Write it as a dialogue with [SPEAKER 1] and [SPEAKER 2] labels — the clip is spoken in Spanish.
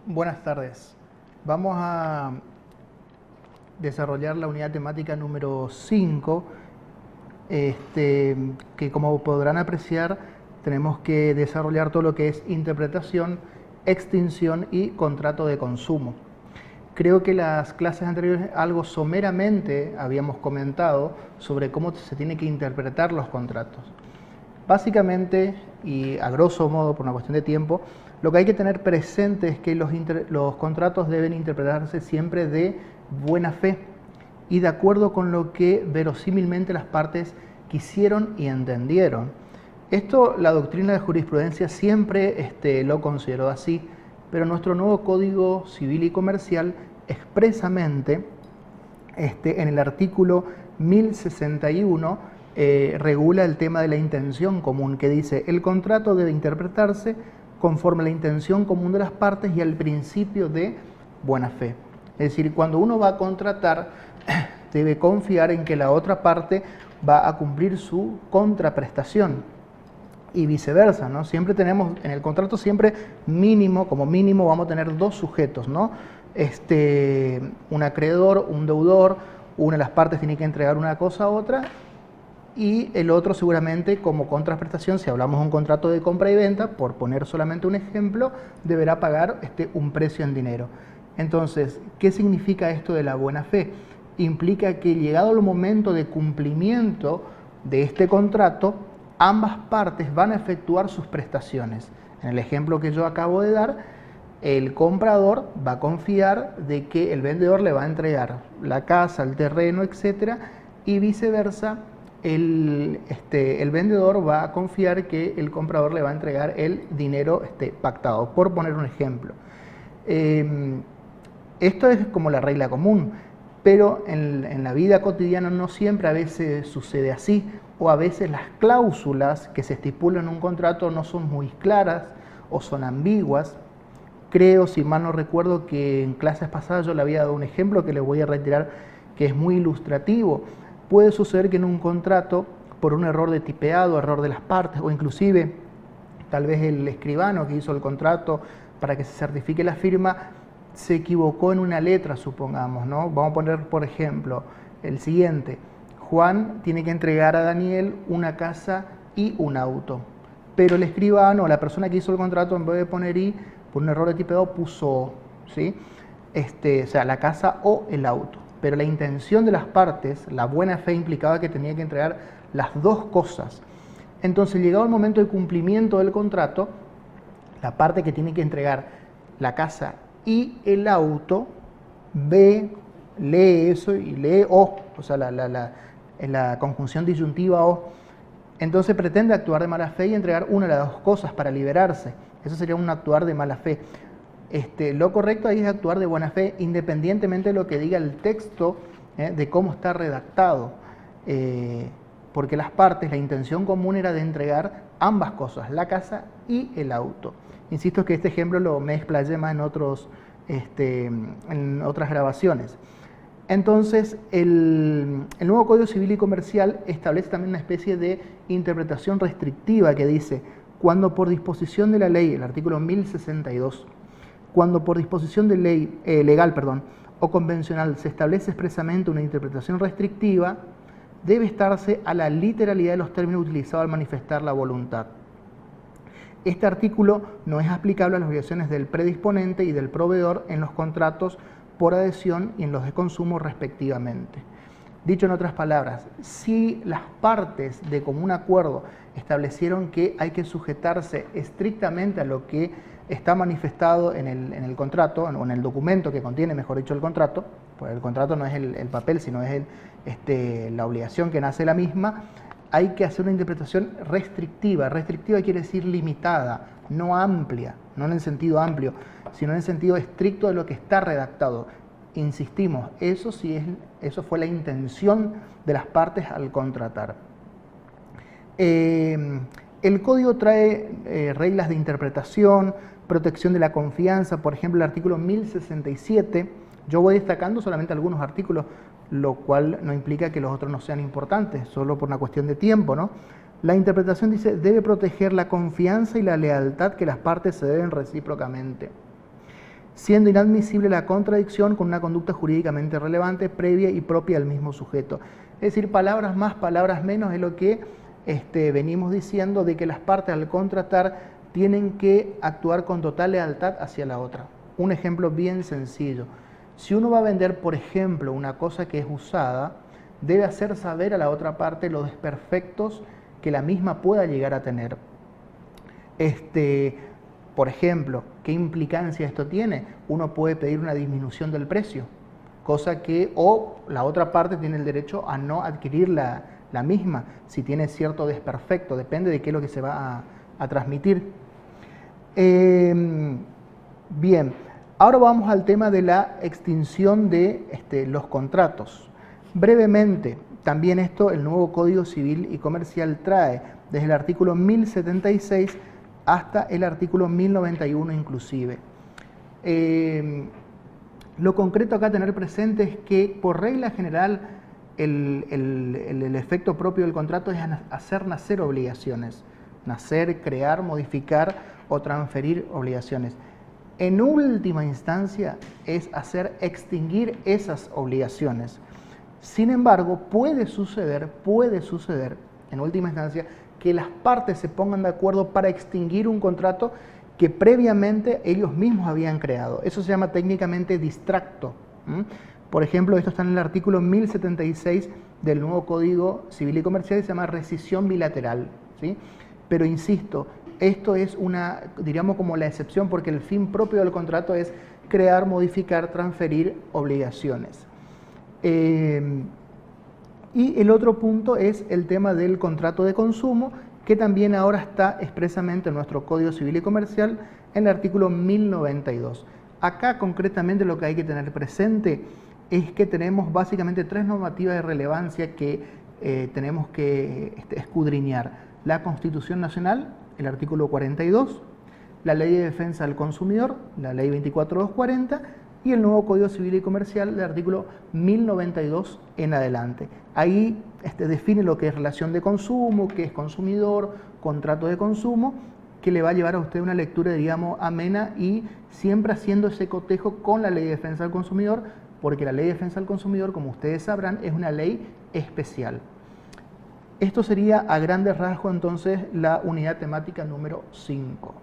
[SPEAKER 1] Buenas tardes. Vamos a desarrollar la unidad temática número 5, que como podrán apreciar tenemos que desarrollar todo lo que es interpretación, extinción y contrato de consumo. Creo que las clases anteriores algo someramente habíamos comentado sobre cómo se tienen que interpretar los contratos. Básicamente, y a grosso modo por una cuestión de tiempo, lo que hay que tener presente es que los contratos deben interpretarse siempre de buena fe y de acuerdo con lo que verosímilmente las partes quisieron y entendieron. Esto la doctrina de jurisprudencia siempre lo consideró así, pero nuestro nuevo Código Civil y Comercial expresamente en el artículo 1061 regula el tema de la intención común, que dice: el contrato debe interpretarse conforme a la intención común de las partes y al principio de buena fe. Es decir, cuando uno va a contratar, debe confiar en que la otra parte va a cumplir su contraprestación y viceversa, ¿no? Siempre tenemos, en el contrato siempre mínimo, como mínimo vamos a tener dos sujetos, ¿no? Un acreedor, un deudor, una de las partes tiene que entregar una cosa a otra y el otro seguramente como contraprestación, si hablamos de un contrato de compra y venta, por poner solamente un ejemplo, deberá pagar un precio en dinero. Entonces, ¿qué significa esto de la buena fe? Implica que llegado el momento de cumplimiento de este contrato, ambas partes van a efectuar sus prestaciones. En el ejemplo que yo acabo de dar, el comprador va a confiar de que el vendedor le va a entregar la casa, el terreno, etc. Y viceversa, el vendedor va a confiar que el comprador le va a entregar el dinero pactado, por poner un ejemplo. Esto es como la regla común, pero en la vida cotidiana no siempre a veces sucede así, o a veces las cláusulas que se estipulan en un contrato no son muy claras o son ambiguas. Creo, si mal no recuerdo, que en clases pasadas yo le había dado un ejemplo que le voy a retirar, que es muy ilustrativo. Puede suceder que en un contrato, por un error de tipeado, error de las partes, o inclusive tal vez el escribano que hizo el contrato para que se certifique la firma, se equivocó en una letra, supongamos, ¿no? Vamos a poner, por ejemplo, el siguiente: Juan tiene que entregar a Daniel una casa y un auto, pero el escribano, la persona que hizo el contrato, en vez de poner I, por un error de tipeado puso O, ¿sí? O sea, la casa o el auto. Pero la intención de las partes, la buena fe, implicaba que tenía que entregar las dos cosas. Entonces, llegado el momento de cumplimiento del contrato, la parte que tiene que entregar la casa y el auto lee eso y lee O, o sea, la conjunción disyuntiva O. Entonces pretende actuar de mala fe y entregar una de las dos cosas para liberarse. Eso sería un actuar de mala fe. Lo correcto ahí es actuar de buena fe, independientemente de lo que diga el texto, de cómo está redactado. Porque las partes, la intención común era de entregar ambas cosas, la casa y el auto. Insisto que este ejemplo me explayé más en otras grabaciones. Entonces, el nuevo Código Civil y Comercial establece también una especie de interpretación restrictiva que dice: cuando por disposición de la ley, el artículo 1062, cuando por disposición de ley, legal o convencional se establece expresamente una interpretación restrictiva, debe estarse a la literalidad de los términos utilizados al manifestar la voluntad. Este artículo no es aplicable a las obligaciones del predisponente y del proveedor en los contratos por adhesión y en los de consumo respectivamente. Dicho en otras palabras, si las partes de común acuerdo establecieron que hay que sujetarse estrictamente a lo que está manifestado en el contrato, o en el documento que contiene, mejor dicho, el contrato, pues el contrato no es el papel, sino es la obligación que nace de la misma, hay que hacer una interpretación restrictiva. Restrictiva quiere decir limitada, no amplia, no en el sentido amplio, sino en el sentido estricto de lo que está redactado. Insistimos, eso fue la intención de las partes al contratar. El código trae reglas de interpretación, protección de la confianza, por ejemplo, el artículo 1067. Yo voy destacando solamente algunos artículos, lo cual no implica que los otros no sean importantes, solo por una cuestión de tiempo, ¿no? La interpretación dice: debe proteger la confianza y la lealtad que las partes se deben recíprocamente. siendo inadmisible la contradicción con una conducta jurídicamente relevante, previa y propia del mismo sujeto. Es decir, palabras más, palabras menos es lo que venimos diciendo de que las partes al contratar tienen que actuar con total lealtad hacia la otra. Un ejemplo bien sencillo. Si uno va a vender, por ejemplo, una cosa que es usada, debe hacer saber a la otra parte los desperfectos que la misma pueda llegar a tener. Por ejemplo, ¿qué implicancia esto tiene? Uno puede pedir una disminución del precio, cosa que, o la otra parte tiene el derecho a no adquirir la misma, si tiene cierto desperfecto, depende de qué es lo que se va a transmitir. Bien, ahora vamos al tema de la extinción de los contratos. Brevemente, también esto el nuevo Código Civil y Comercial trae, desde el artículo 1076 hasta el artículo 1091 inclusive. Lo concreto acá a tener presente es que por regla general el efecto propio del contrato es hacer nacer obligaciones, nacer, crear, modificar o transferir obligaciones. En última instancia es hacer extinguir esas obligaciones. Sin embargo, puede suceder en última instancia que las partes se pongan de acuerdo para extinguir un contrato que previamente ellos mismos habían creado. Eso se llama técnicamente distracto. Por ejemplo, esto está en el artículo 1076 del nuevo Código Civil y Comercial, se llama rescisión bilateral, ¿sí? Pero insisto, esto es diríamos como la excepción, porque el fin propio del contrato es crear, modificar, transferir obligaciones. Y el otro punto es el tema del contrato de consumo, que también ahora está expresamente en nuestro Código Civil y Comercial en el artículo 1092. Acá concretamente lo que hay que tener presente es que tenemos básicamente tres normativas de relevancia que tenemos que escudriñar. La Constitución Nacional, el artículo 42, la Ley de Defensa del Consumidor, la Ley 24240, y el nuevo Código Civil y Comercial del artículo 1092 en adelante. Ahí define lo que es relación de consumo, qué es consumidor, contrato de consumo, que le va a llevar a usted una lectura, digamos, amena y siempre haciendo ese cotejo con la Ley de Defensa del Consumidor, porque la Ley de Defensa del Consumidor, como ustedes sabrán, es una ley especial. Esto sería a grandes rasgos entonces la unidad temática número 5.